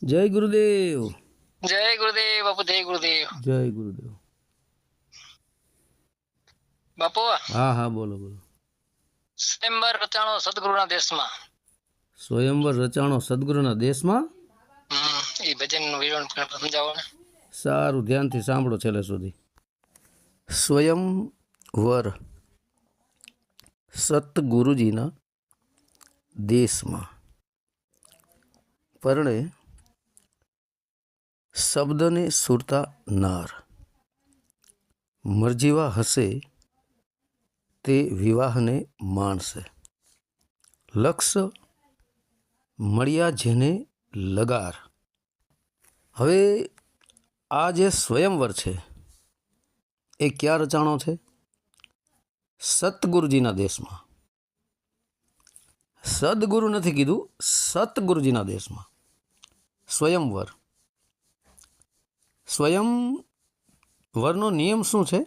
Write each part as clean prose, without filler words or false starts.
જય ગુરુદેવ. જય ગુરુદેવ બાપુ, જય ગુરુદેવ જય ગુરુદેવ. બાપુ. હા હા, બોલો બોલો. સ્વયંવર રચાણો સદગુરુના દેશમાં. સ્વયંવર રચાણો સદગુરુના દેશમાં. એ ભજનનું વિવરણ સમજાવો ને. સારું, ધ્યાનથી સાંભળો છેલ્લે સુધી. સ્વયંવર સતગુરુજીના દેશમાં પરણે શબ્દને સુરતા નાર મરજીવા હશે તે વિવાહને માણસે. લક્ષ મળ્યા જેને લગાર. હવે આ જે સ્વયંવર છે એ ક્યાં રચાણો છે? સતગુરુજીના દેશમાં. સદગુરુ નથી કીધું, સતગુરુજીના દેશમાં સ્વયંવર. સ્વયંવરનો નિયમ શું છે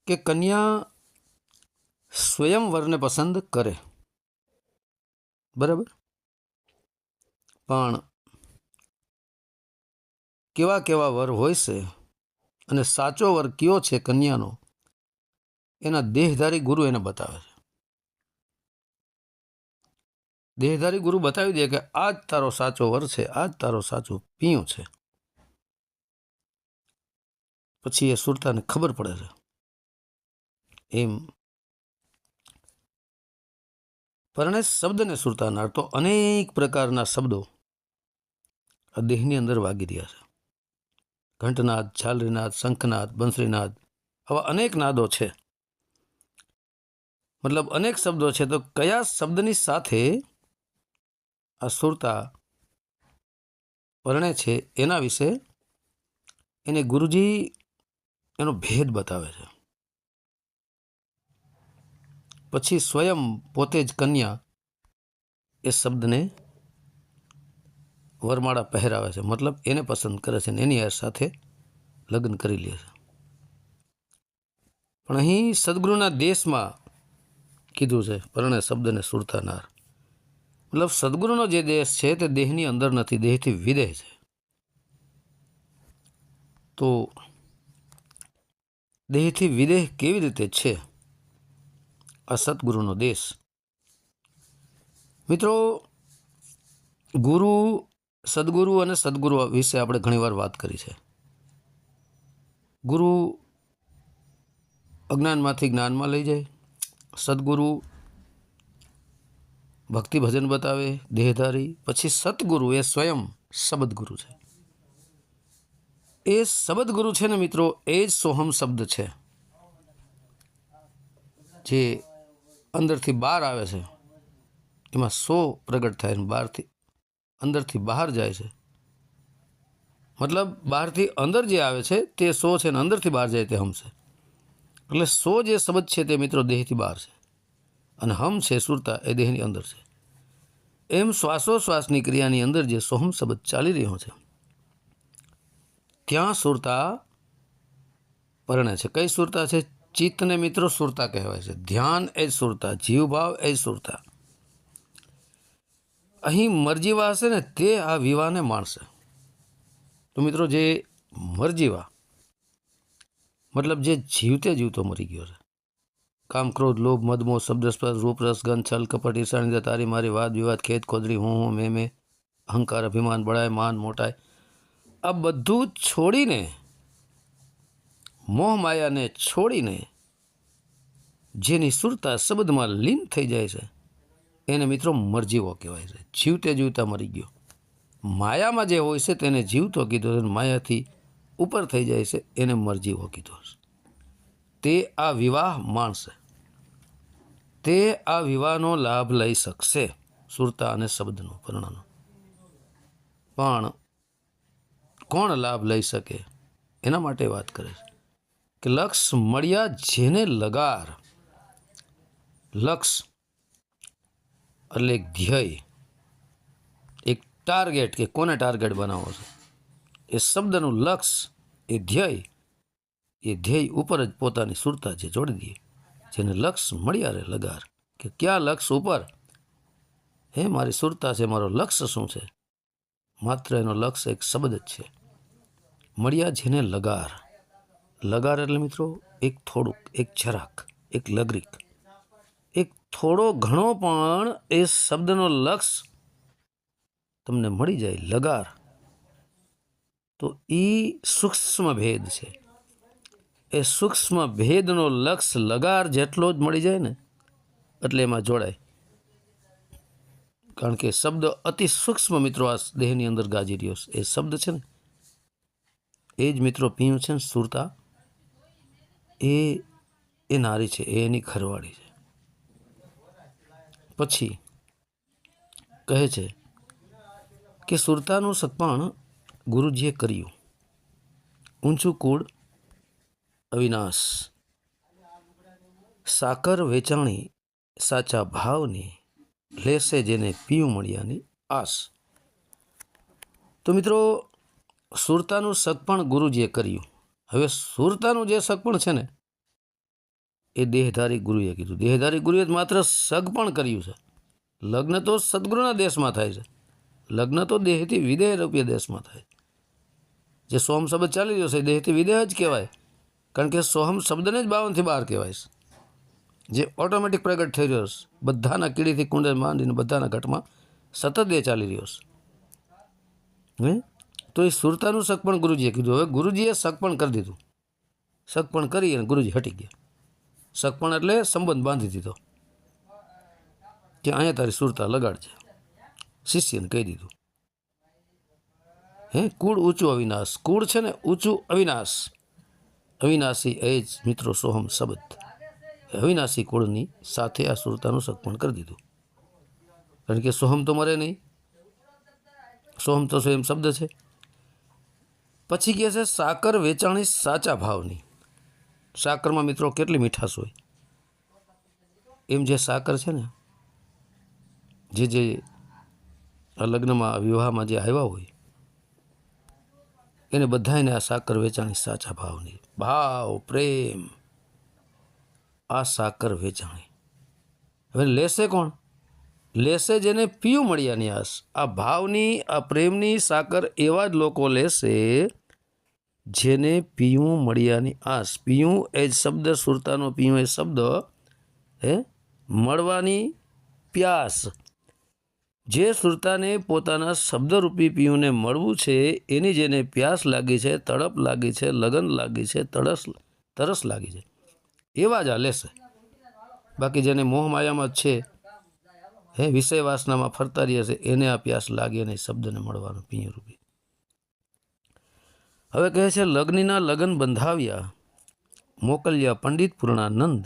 કે કન્યા સ્વયંવરને પસંદ કરે, બરાબર, પણ કેવા કેવા વર હોય છે અને સાચો વર કયો છે કન્યાનો એના દેહધારી ગુરુ એને બતાવે છે. દેહધારી ગુરુ બતાવી દે કે આ જ તારો સાચો વર છે, આ જ તારો સાચો પિયું છે. પછી એ સુરતાને ખબર પડે છે. એમ પરણે શબ્દને સુરતાનાર તો અનેક પ્રકારના શબ્દો આ દેહની અંદર વાગી રહ્યા છે. ઘંટનાદ, ઝાલરીનાદ, શંખનાદ, બંસરીનાદ, આવા અનેક નાદો છે, મતલબ અનેક શબ્દો છે. તો કયા શબ્દની સાથે આ સુરતા પરણે છે એના વિશે એને ગુરુજી એનો ભેદ બતાવે છે. પછી સ્વયં પોતે જ કન્યા એ શબ્દને વરમાળા પહેરાવે છે, મતલબ એને પસંદ કરે છે ને એની સાથે લગ્ન કરી લે છે. પણ અહીં સદગુરુના દેશમાં કીધું છે પરણે શબ્દને સુરતાનાર. મતલબ સદગુરુનો જે દેશ છે તે દેહની અંદર નથી, દેહથી વિદેહ છે. તો દેહથી વિદેહ કેવી રીતે છે આ સદગુરુનો દેશ? મિત્રો, ગુરુ, સદગુરુ અને સદગુરુ વિશે આપણે ઘણીવાર વાત કરી છે. ગુરુ અજ્ઞાનમાંથી જ્ઞાનમાં લઈ જાય, સદગુરુ ભક્તિ ભજન બતાવે દેહધારી. પછી સતગુરુ એ સ્વયં શબ્દગુરુ છે. એ શબ્દગુરુ છે ને મિત્રો, એ જ સોહમ શબ્દ છે જે અંદરથી બહાર આવે છે. એમાં સો પ્રગટ થાય ને બહારથી અંદરથી બહાર જાય છે. મતલબ બહારથી અંદર જે આવે છે તે સો છે ને અંદરથી બહાર જાય તે હમ છે. એટલે સો જે શબ્દ છે તે મિત્રો દેહથી બહાર છે અને હમ છે સુરતા એ દેહની અંદર છે. એમ શ્વાસોશ્વાસની ક્રિયાની અંદર જે સોહમ શબ્દ ચાલી રહ્યો છે ત્યાં સુરતા પરણે છે. કઈ સુરતા છે? ચિત્તને મિત્રો સુરતા કહેવાય છે. ધ્યાન એ જ સુરતા, જીવભાવ એ જ સુરતા. અહીં મરજીવા હશે ને તે આ વિવાહને માણશે. તો મિત્રો, જે મરજીવા મતલબ જે જીવતે જીવતો મરી ગયો છે, કામ, ક્રોધ, લોભ, મદમોહ, શબ્દસ્પર્શ, રૂપ, રસ, ગંધ, છલ, કપટ, ઈર્ષા, તારી મારી, વાદ વિવાદ, ખેત ખોદરી, હું મેં, અહંકાર, અભિમાન, બળાઈ, માન, મોટાઈ, આ બધું છોડીને, મોહ માયાને છોડીને જેની સુરતા શબ્દમાં લીન થઈ જાય છે એને મિત્રો મરજીવો કહેવાય છે. જીવતે જીવતા મરી ગયો. માયામાં જે હોય છે તેને જીવતો કીધો છે, માયાથી ઉપર થઈ જાય છે એને મરજીવો કીધો છે. તે આ વિવાહ માણશે, તે આ વિવાહનો લાભ લઈ શકશે, સુરતા અને શબ્દનો, પરણાનો. પણ કોણ લાભ લઈ શકે એના માટે વાત કરે છે કે લક્ષ મળ્યા જેને લગાર. લક્ષ એટલે એક ધ્યેય, એક ટાર્ગેટ, કે કોને ટાર્ગેટ બનાવવો છે. એ શબ્દનું લક્ષ, એ ધ્યેય ઉપર જ પોતાની સુરતા જે જોડી દે, જેને લક્ષ મળ્યા રે લગાર. કે ક્યાં લક્ષ ઉપર? હે મારી સુરતા છે, મારો લક્ષ્ય શું છે? માત્ર એનો લક્ષ્ય એક શબ્દ જ છે, મળ્યા જેને લગાર. લગાર એટલે મિત્રો એક થોડુંક, એક જરાક, એક લગરીક, એક થોડો ઘણો પણ એ શબ્દનો લક્ષ તમને મળી જાય, લગાર, તો એ સૂક્ષ્મ ભેદ છે. એ સૂક્ષ્મ ભેદનો લક્ષ લગાર જેટલો જ મળી જાય ને એટલે એમાં જોડાય. કારણ કે શબ્દ અતિ સૂક્ષ્મ મિત્રો આ દેહની અંદર ગાજી રહ્યો છે. એ શબ્દ છે ને એ જ મિત્રો પીયું છે ને સુરતા, એ નારી છે, એ એની ઘરવાળી છે. પછી કહે છે કે સુરતાનું સગપણ ગુરુજીએ કર્યું, ઊંચું કુળ અવિનાશ, સાકર વેચાણી સાચા ભાવની, લેશે જેને પીયું મળ્યાની આસ. તો મિત્રો સુરતાનું સગપણ ગુરુજીએ કર્યું. હવે સુરતાનું જે સગપણ છે ને એ દેહધારી ગુરુએ કીધું. દેહધારી ગુરુએ માત્ર સગપણ કર્યું છે. લગ્ન તો સદગુરુના દેશમાં થાય છે, લગ્ન તો દેહથી વિદેહ રૂપીય દેશમાં થાય. જે સોહમ શબ્દ ચાલી રહ્યો છે દેહથી વિદેહ જ કહેવાય, કારણ કે સોહમ શબ્દને જ 52થી બહાર કહેવાય છે, જે ઓટોમેટિક પ્રગટ થઈ રહ્યો છે. બધાના કીડીથી કુંડે માંડીને બધાના ઘટમાં સતત દેહ ચાલી રહ્યો છે. તો એ સુરતાનું સગપણ ગુરુજીએ કીધું. હવે ગુરુજીએ સગપણ કરી દીધું. સગપણ કરી અને ગુરુજી હટી ગયા. સગપણ એટલે સંબંધ બાંધી દીધો કે અહીંયા તારી સુરતા લગાડજે. શિષ્યને કહી દીધું. કુળ ઊંચું અવિનાશ. કુળ છે ને ઊંચું અવિનાશ. અવિનાશી એ જ મિત્રો સોહમ શબ્દ. અવિનાશી કુળની સાથે આ સુરતાનું સગપણ કરી દીધું. કારણ કે સોહમ તો મરે નહીં, સોહમ તો સ્વયં શબ્દ છે. પછી કહે છે સાકર વેચાણી સાચા ભાવની. સાકરમાં મિત્રો કેટલી મીઠાશ હોય. એમ જે સાકર છે ને જે લગ્નમાં વિવાહમાં જે આવ્યા હોય એને બધાને આ સાકર વેચાણી સાચા ભાવની. ભાવ પ્રેમ, આ સાકર વેચાણી. હવે લેશે કોણ? લેશે જેને પીયું મળ્યાની આસ. આ ભાવની, આ પ્રેમની સાકર એવા જ લોકો લેશે જેને પીયું મળ્યાની આસ. પીયું એ જ શબ્દ, સુરતાનો પીયું એ શબ્દ મળવાની પ્યાસ. જે સુરતાને પોતાના શબ્દરૂપી પીયુંને મળવું છે એની જેને પ્યાસ લાગી છે, તડપ લાગી છે, લગન લાગી છે, તરસ લાગી છે, એવા જ આ લેશે. બાકી જેને મોહ માયામાં છે, વિષય વાસનામાં ફરતા રહ્યા છે, એને આ પ્યાસ લાગી અને શબ્દને મળવાનું પીયું રૂપી. હવે કહે છે લગ્નના લગન બંધાવ્યા, મોકલ્યા પંડિત પૂર્ણાનંદ,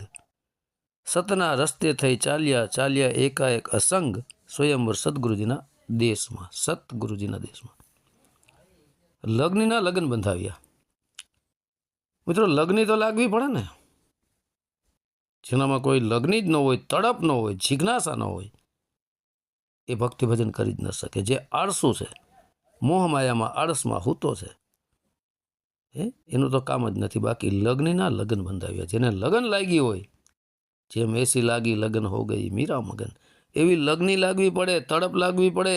સતના રસ્તે થઈ ચાલ્યા એકાએક અસંગ, સ્વયંવર સદગુરુજીના દેશમાં. સતગુરુજીના દેશમાં લગ્નના લગ્ન બંધાવ્યા. મિત્રો લગ્ન તો લાગવી પડે ને. જેનામાં કોઈ લગ્ન જ ન હોય, તડપ ન હોય, જિજ્ઞાસા ન હોય, એ ભક્તિ ભજન કરી જ ન શકે. જે આળસુ છે, મોહમાયામાં આળસમાં હૂતો છે, એનું તો કામ જ નથી. બાકી લગ્નના લગ્ન બંધાવ્યા. જેને લગ્ન લાગી હોય, જેમ એસી લાગી લગ્ન હો ગઈ મીરા મગન, એવી લગ્ની લાગવી પડે, તડપ લાગવી પડે,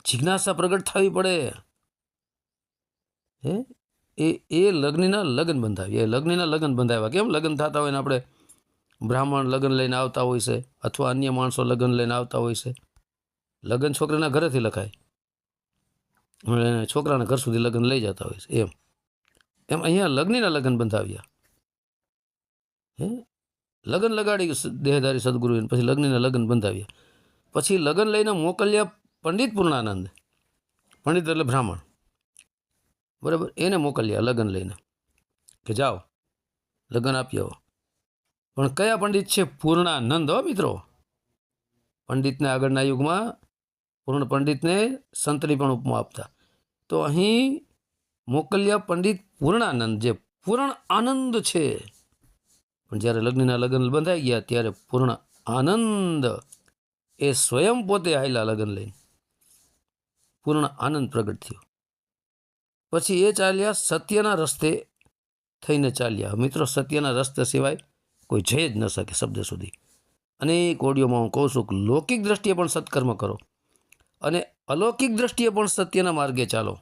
જિજ્ઞાસા પ્રગટ થવી પડે. એ લગ્નના લગ્ન બંધાવ્યા. લગ્નના લગ્ન બંધાવ્યા. કેમ લગ્ન થતા હોય ને આપણે બ્રાહ્મણ લગ્ન લઈને આવતા હોય છે, અથવા અન્ય માણસો લગ્ન લઈને આવતા હોય છે. લગ્ન છોકરીના ઘરેથી લખાય, છોકરાના ઘર સુધી લગ્ન લઈ જતા હોય છે. એમ અહીંયા લગ્નના લગ્ન બંધાવ્યા. લગ્ન લગાડી દેહધારી સદગુરુ, પછી લગ્નના લગ્ન બંધાવ્યા. પછી લગ્ન લઈને મોકલ્યા પંડિત પૂર્ણાનંદ. પંડિત એટલે બ્રાહ્મણ, બરાબર, એને મોકલ્યા લગ્ન લઈને કે જાઓ લગ્ન આપી આવો. પણ કયા પંડિત છે? પૂર્ણાનંદ. હો મિત્રો, પંડિતને આગળના યુગમાં પૂર્ણ પંડિતને સંતની પણ ઉપમા આપતા. તો અહીં મોકલ્યા પંડિત પૂર્ણાનંદ, જે પૂર્ણ આનંદ છે. પણ જ્યારે લગ્નના લગ્ન બંધાઈ ગયા ત્યારે પૂર્ણ આનંદ એ સ્વયં પોતે આવેલા લગ્ન લઈને. પૂર્ણ આનંદ પ્રગટ થયો. પછી એ ચાલ્યા સત્યના રસ્તે થઈને ચાલ્યા. મિત્રો સત્યના રસ્તે સિવાય કોઈ જઈ જ ન શકે શબ્દ સુધી. અનેક ઓડિયોમાં હું કહું છું કે લૌકિક દ્રષ્ટિએ પણ સત્કર્મ કરો અને અલૌકિક દ્રષ્ટિએ પણ સત્યના માર્ગે ચાલો.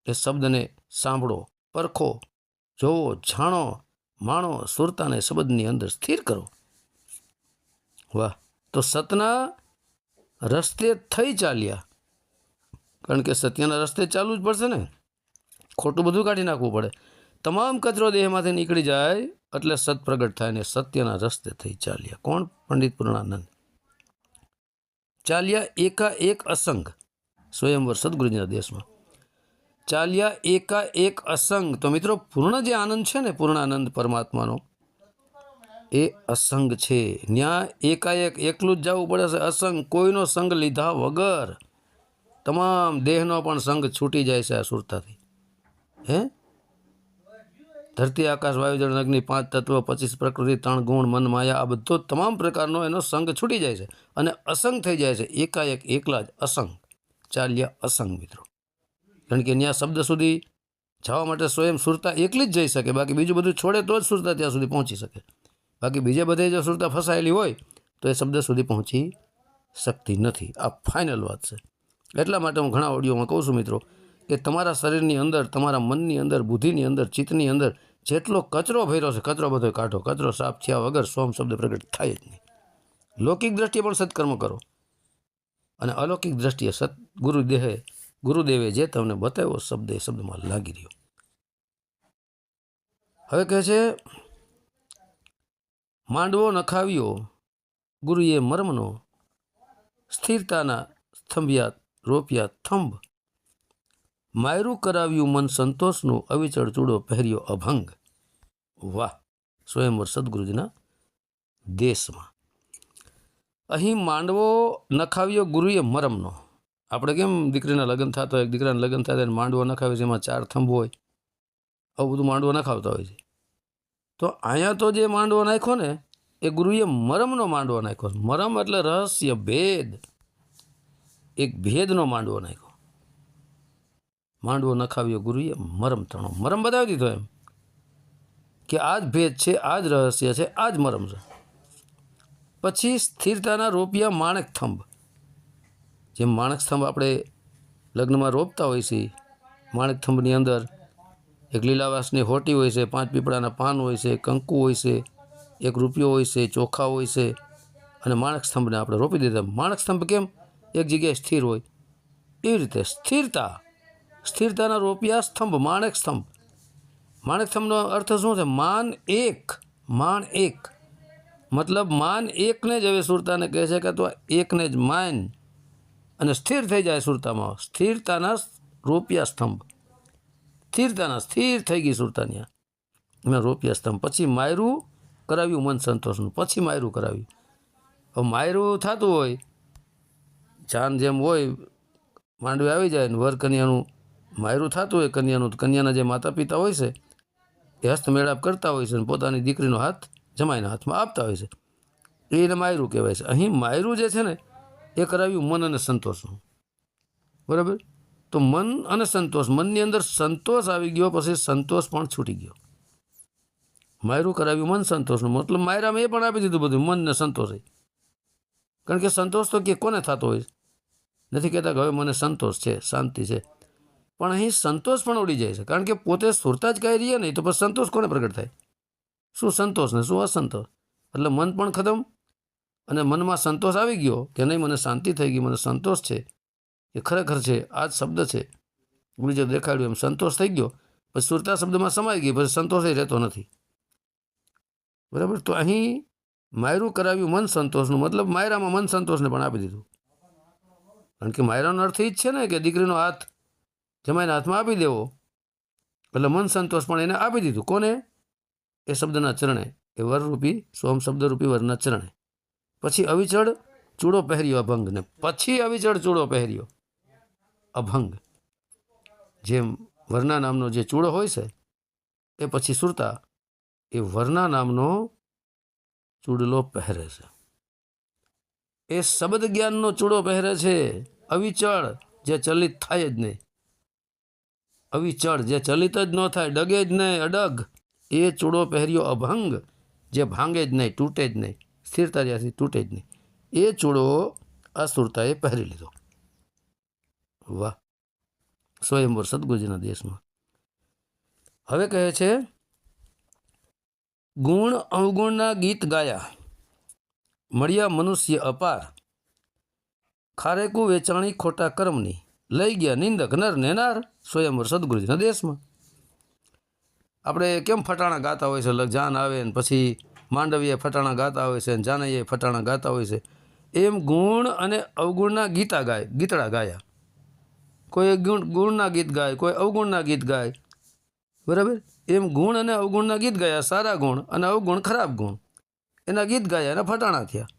એ શબ્દને સાંભળો, પરખો, જોવો, જાણો, માણો, સુરતાને શબ્દની અંદર સ્થિર કરો. વાહ! તો સતના રસ્તે થઈ ચાલ્યા, કારણ કે સત્યના રસ્તે ચાલવું જ પડશે ને, ખોટું બધું કાઢી નાખવું પડે. તમામ કચરો દેહમાંથી નીકળી જાય એટલે સત પ્રગટ થાય ને સત્યના રસ્તે થઈ ચાલ્યા. કોણ? પંડિત પૂર્ણાનંદ. ચાલ્યા એકાએક અસંગ, સ્વયંવર સદગુરુજીના દેશમાં ચાલ્યા એકાએક અસંગ. તો મિત્રો પૂર્ણ જે આનંદ છે ને, પૂર્ણાનંદ પરમાત્માનો, એ અસંગ છે. ન્યા એકાએક એકલું જ જવું પડે છે, અસંગ, કોઈનો સંગ લીધા વગર. તમામ દેહનો પણ સંગ છૂટી જાય છે આ સુરતાથી. હે, ધરતી, આકાશ, વાયુ, જળ, અગ્નિ, 5 તત્વ, 25 પ્રકૃતિ, 3 ગુણ, મન, માયા, આ બધો તમામ પ્રકારનો એનો સંગ છૂટી જાય છે અને અસંગ થઈ જાય છે. એકાએક એકલા જ અસંગ. ચાલ્યા અસંગ મિત્રો, કારણ કે ત્યાં શબ્દ સુધી જવા માટે સ્વયં સુરતા એકલી જ જઈ શકે. બાકી બીજું બધું છોડે તો જ સુરતા ત્યાં સુધી પહોંચી શકે. બાકી બીજે બધે જો સુરતા ફસાયેલી હોય તો એ શબ્દ સુધી પહોંચી શકતી નથી. આ ફાઇનલ વાત છે. એટલા માટે હું ઘણા ઓડિયોમાં કહું છું મિત્રો કે તમારા શરીરની અંદર, તમારા મનની અંદર, બુદ્ધિની અંદર, ચિત્તની અંદર જેટલો કચરો ભર્યો છે, કચરો બધો કાઢો. કચરો સાફ થયા વગર સોમ શબ્દ પ્રગટ થાય જ નહીં. લૌકિક દ્રષ્ટિએ પણ સત્કર્મ કરો અને અલૌકિક દ્રષ્ટિએ ગુરુદેવે જે તમને બતાવ્યો શબ્દ એ શબ્દમાં લાગી રહ્યો. હવે કહે છે, માંડવો નખાવ્યો ગુરુએ મર્મનો, સ્થિરતાના સ્તંભ્યા રોપ્યા થંભ, માયરું કરાવ્યું મન સંતોષનું, અવિચળ ચૂડો પહેર્યો અભંગ. વાહ! સ્વયંવર સદગુરુજીના દેશમાં અહીં માંડવો નખાવ્યો ગુરુએ મરમનો. આપણે કેમ દીકરીના લગ્ન થતા હોય, દીકરાના લગ્ન થતા હોય માંડવો નખાવે છે, એમાં 4 થંભ હોય, આવું બધું માંડવો નખાવતા હોય છે. તો અહીંયા તો જે માંડવો નાખ્યો ને એ ગુરુએ મરમનો માંડવો નાખ્યો. મરમ એટલે રહસ્ય, ભેદ, એક ભેદનો માંડવો નાખ્યો. માંડવો નખાવ્યો ગુરુએ મરમ તણો, મરમ બતાવી દીધો એમ કે આ જ ભેદ છે, આ જ રહસ્ય છે, આ જ મરમ છે. પછી સ્થિરતાના રોપિયા માણેક થંભ. જેમ માણેક સ્તંભ આપણે લગ્નમાં રોપતા હોય છે, માણેક થંભની અંદર એક લીલાવાસની હોટી હોય છે, 5 પીપળાના પાન હોય છે, કંકુ હોય છે, 1 રૂપિયો હોય છે, ચોખા હોય છે, અને માણેક સ્તંભને આપણે રોપી દીધા. માણેક સ્તંભ કેમ? એક જગ્યાએ સ્થિર હોય. એવી રીતે સ્થિરતાના રોપિયા સ્તંભ, માણેક સ્તંભ. માણેક સ્તંભનો અર્થ શું છે? માન એક. માન એક મતલબ માન એકને જ હવે સુરતાને કહે છે કે તો એકને જ માન અને સ્થિર થઈ જાય સુરતામાં. સ્થિરતાના રોપિયા સ્તંભ, સ્થિર થઈ ગઈ સુરતાની એના રોપિયા સ્તંભ. પછી માયરું કરાવ્યું મન સંતોષનું. પછી માયરું કરાવ્યું. હવે માયરું થતું હોય, જાન જેમ હોય, માંડવી આવી જાય ને વર કન્યાનું માયરું થતું હોય, કન્યાના જે માતા પિતા હોય છે એ હસ્તમેળાપ કરતા હોય છે અને પોતાની દીકરીનો હાથ જમાઈના હાથમાં આપતા હોય છે. એને માયરું કહેવાય છે. અહીં માયરું જે છે ને એ કરાવ્યું મન અને સંતોષનું. બરાબર? તો મન અને સંતોષ, મનની અંદર સંતોષ આવી ગયો, પછી સંતોષ પણ છૂટી ગયો. માયરું કરાવ્યું મન સંતોષનું મતલબ માયરામાં એ પણ આપી દીધું બધું, મન ને સંતોષ. કારણ કે સંતોષ તો કે કોને થતો હોય? નથી કહેતા કે હવે મને સંતોષ છે, શાંતિ છે, પણ અહીં સંતોષ પણ ઉડી જાય છે. કારણ કે પોતે સુરતા જ કાંઈ રહીએ નહીં તો પછી સંતોષ કોને પ્રગટ થાય? શું સંતોષ ને શું અસંતોષ? એટલે મન પણ ખતમ અને મનમાં સંતોષ આવી ગયો કે નહીં, મને શાંતિ થઈ ગઈ, મને સંતોષ છે, એ ખરેખર છે, આ જ શબ્દ છે, ગુરુજીએ દેખાડ્યું એમ સંતોષ થઈ ગયો. પછી સુરતા શબ્દમાં સમાઈ ગઈ, પછી સંતોષ રહેતો નથી. બરાબર? તો અહીં માયરું કરાવ્યું મન સંતોષનું મતલબ માયરામાં મન સંતોષને પણ આપી દીધું. કારણ કે માયરાનો અર્થ એ જ છે ને કે દીકરીનો હાથ જમાઈના હાથમાં આપી દેવો, એટલે મન સંતોષ પણ એને આપી દીધું. કોને? એ શબ્દના ચરણે, એ વરરૂપી સોમ શબ્દરૂપી વરના ચરણે. પછી અવિચળ ચૂડો પહેર્યો અભંગ, ને પછી અવિચળ ચૂડો પહેર્યો અભંગ. જેમ વરના નામનો જે ચૂડો હોય છે એ પછી સુરતા એ વરના નામનો ચૂડલો પહેરે છે. એ શબ્દ જ્ઞાનનો ચૂડો પહેરે છે, અવિચળ, જે ચલિત થાય જ નહીં. અવિચળ, જે ચલિત જ ન થાય, ડગે જ નહીં, અડગ, એ ચૂડો પહેર્યો અભંગ, જે ભાંગે જ નહીં, તૂટે જ નહીં, સ્થિરતા જ્યાંથી તૂટે જ નહીં. એ ચૂડો આ સુરતાએ પહેરી લીધો. વાહ, સ્વયંવર સદગુરુજીના દેશમાં. હવે કહે છે, ગુણ અવગુણના ગીત ગાયા, મળ્યા મનુષ્ય અપાર, ખારેકું વેચાણી ખોટા કર્મની, લઈ ગયા નિંદક નર ને નાર, સ્વયંવર સદગુરુજીના દેશમાં. આપણે કેમ ફટાણા ગાતા હોય છે, જાન આવે ને પછી માંડવીએ ફટાણા ગાતા હોય છે, જાનૈયે ફટાણા ગાતા હોય છે, એમ ગુણ અને અવગુણના ગીતડા ગાયા. કોઈ ગુણના ગીત ગાય, કોઈ અવગુણના ગીત ગાય, બરાબર. એમ ગુણ અને અવગુણના ગીત ગાયા, સારા ગુણ અને અવગુણ ખરાબ ગુણ, એના ગીત ગાયા, એના ફટાણા થયા.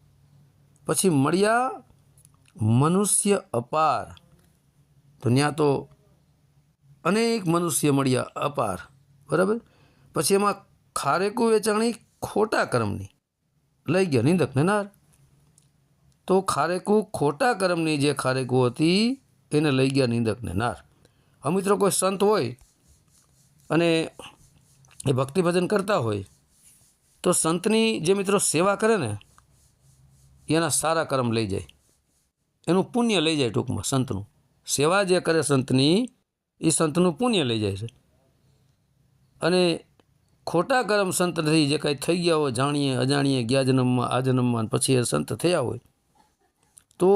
પછી મળ્યા મનુષ્ય અપાર, તો ત્યાં તો અનેક મનુષ્ય મળ્યા અપાર, બરાબર. પછી એમાં ખારેકું વેચાણી ખોટા કર્મની, લઈ ગયા નિંદક ને નાર. તો ખારેકું ખોટા કર્મની જે ખારેકું હતી એને લઈ ગયા નિંદક ને નાર. હવે મિત્રો કોઈ સંત હોય અને એ ભક્તિ ભજન કરતા હોય તો સંતની જે મિત્રો સેવા કરે ને એના સારા કર્મ લઈ જાય, એનું પુણ્ય લઈ જાય. ટૂંકમાં સંતનું સેવા જે કરે સંતની એ સંતનું પુણ્ય લઈ જાય છે. અને ખોટા કર્મ સંતથી જે કાંઈ થઈ ગયા હોય, જાણીએ અજાણીએ, ગયા જન્મમાં આ જન્મમાં, પછી એ સંત થયા હોય, તો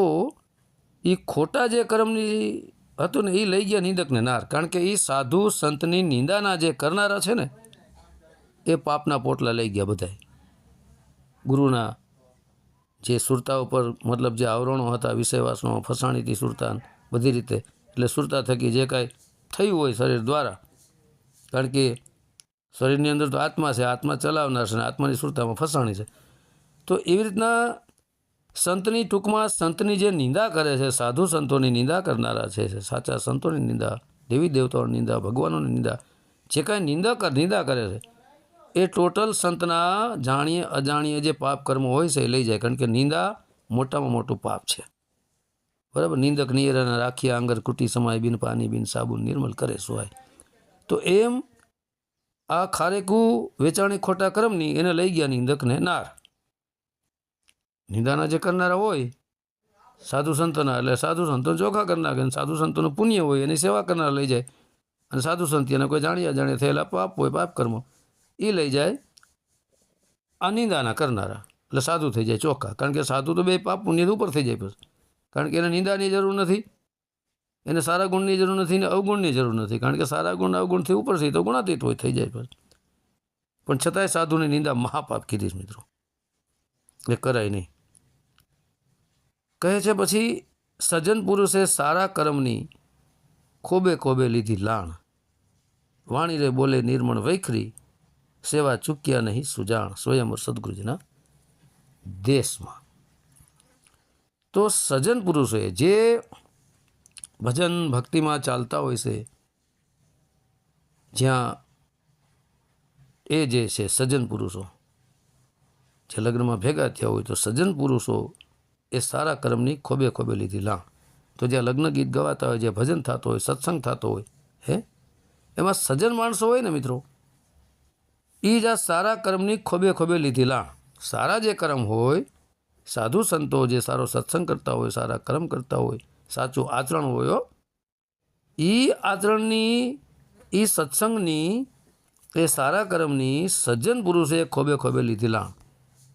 એ ખોટા જે કર્મની હતું ને એ લઈ ગયા નિંદક ને નાર. કારણ કે એ સાધુ સંતની નિંદાના જે કરનારા છે ને એ પાપના પોટલા લઈ ગયા બધાય. ગુરુના જે સુરતા ઉપર મતલબ જે આવરણો હતા, વિષયવાસનો ફસાણી હતી સુરતા બધી રીતે, એટલે સુરતા થકી જે કાંઈ થયું હોય શરીર દ્વારા, કારણ કે શરીરની અંદર તો આત્મા છે, આત્મા ચલાવનાર છે, આત્માની સુરતામાં ફસાણી છે. તો એવી રીતના સંતની, ટૂંકમાં સંતની જે નિંદા કરે છે, સાધુ સંતોની નિંદા કરનારા છે, સાચા સંતોની નિંદા, દેવી દેવતાઓની નિંદા, ભગવાનોની નિંદા, જે કાંઈ નિંદા કરે છે એ ટોટલ સંતના જાણીએ અજાણીએ જે પાપ કર્મ હોય છે એ લઈ જાય. કારણ કે નિંદા મોટામાં મોટું પાપ છે, બરાબર. નિંદક નિયરના રાખ્યા આંગર કુટી સમાય, બિન પાણી બિન સાબુન નિર્મલ કરે સુવાય. તો એમ આ ખારેકું વેચાણી ખોટા કર્મની એને લઈ ગયા નિંદક ને નાર. નિંદાના જે કરનારા હોય સાધુ સંતોના, એટલે સાધુ સંતો ચોખા કરી નાખે, સાધુ સંતોનું પુણ્ય હોય એની સેવા કરનારા લઈ જાય. અને સાધુ સંત એને કોઈ જાણી અજાણે થયેલા પાપ હોય, પાપ કર્મો, એ લઈ જાય આ નિંદાના કરનારા, એટલે સાધુ થઈ જાય ચોખ્ખા. કારણ કે સાધુ તો બે પાપ પુણ્ય ઉપર થઈ જાય પછી, કારણ કે એને નિંદાની જરૂર નથી, એને સારા ગુણની જરૂર નથી ને અવગુણની જરૂર નથી. કારણ કે સારા ગુણ અવગુણથી ઉપર થઈ તો ગુણાતીત હોય થઈ જાય પછી. પણ છતાંય સાધુની નિંદા મહાપાપ કીધી મિત્રો, એ કરાય નહીં. કહે છે પછી, સજ્જન પુરુષે સારા કર્મની ખોબે ખોબે લીધી લાણ, વાણી રે બોલે નિર્મળ વૈખરી, સેવા ચૂક્યા નહીં સુજાણ, સ્વયંવર સદગુરુજીના દેશમાં. તો સજ્જન પુરુષોએ જે ભજન ભક્તિમાં ચાલતા હોય છે, જ્યાં એ જે છે સજ્જન પુરુષો જે લગ્નમાં ભેગા થયા હોય, તો સજ્જન પુરુષો એ સારા કર્મની ખોબે ખોબે લીધી લાણ. તો જ્યાં લગ્ન ગીત ગવાતા હોય, જે ભજન થતો હોય, સત્સંગ થતો હોય, એમાં સજ્જન માણસો હોય ને મિત્રો, એ જ આ સારા કર્મની ખોબે ખોબે લીધી લાણ. સારા જે કર્મ હોય, સાધુ સંતો જે સારો સત્સંગ કરતા હોય, સારા કર્મ કરતા હોય, સાચું આચરણ હોય, એ આચરણની, એ સત્સંગની, એ સારા કર્મની સજ્જન પુરુષે ખોબે ખોબે લીધી લાણ.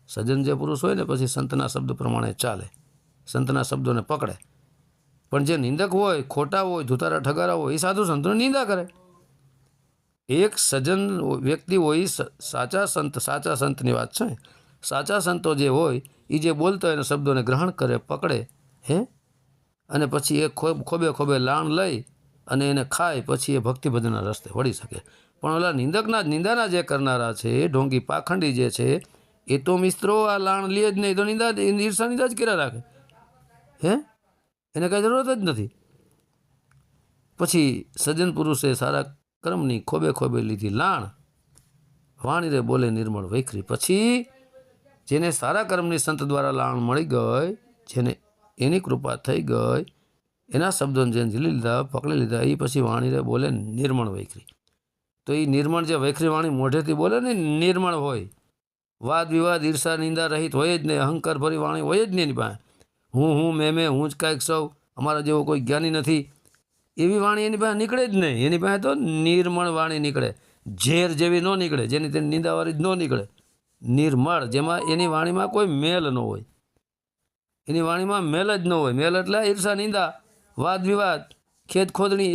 સજ્જન જે પુરુષ હોય ને પછી સંતના શબ્દ પ્રમાણે ચાલે, સંતના શબ્દોને પકડે. પણ જે નિંદક હોય, ખોટા હોય, ધુતારા ઠગારા હોય, એ સાધુ સંતોની નિંદા કરે. એક સજ્જન વ્યક્તિ હોય, સાચા સંતની વાત છે, સાચા સંતો જે હોય એ જે બોલતા હોય એના શબ્દોને ગ્રહણ કરે, પકડે, અને પછી એ ખોબે ખોબે લાણ લઈ અને એને ખાય, પછી એ ભક્તિ ભજનના રસ્તે વળી શકે. પણ ઓલા નિંદાના જે કરનારા છે, ઢોંગી પાખંડી જે છે, એ તો મિત્રો આ લાણ લે જ નહીં, તો ઈર્ષા નિંદા જ કર્યા રાખે, એને કાંઈ જરૂરત જ નથી. પછી સજ્જન પુરુષે સારા કર્મની ખોબે ખોબે લીધી લાણ, વાણી રે બોલે નિર્મળ વૈખરી. પછી જેને સારા કર્મની સંત દ્વારા લાણ મળી ગઈ, જેને એની કૃપા થઈ ગઈ, એના શબ્દોને જેને ઝીલી લીધા, પકડી લીધા, એ પછી વાણી રે બોલે નિર્મળ વૈખરી. તો એ નિર્મળ જે વૈખરી વાણી મોઢેથી બોલે ને, નિર્મળ હોય, વાદ વિવાદ ઈર્ષા નિંદા રહિત હોય જ નહીં, અહંકાર ભરી વાણી હોય જ નહીં એની પાસે. હું મેં હું જ કાંઈક સૌ, અમારા જેવો કોઈ જ્ઞાની નથી, એવી વાણી એની પાસે નીકળે જ નહીં. એની પાસે તો નિર્મળ વાણી નીકળે, ઝેર જેવી ન નીકળે, જેની તેની નિંદાવાળી જ ન નીકળે. નિર્મળ, જેમાં એની વાણીમાં કોઈ મેલ ન હોય. એની વાણીમાં મેલ જ ન હોય. મેલ એટલે ઈર્ષા, નિંદા, વાદ વિવાદ, ખેદ ખોદણી,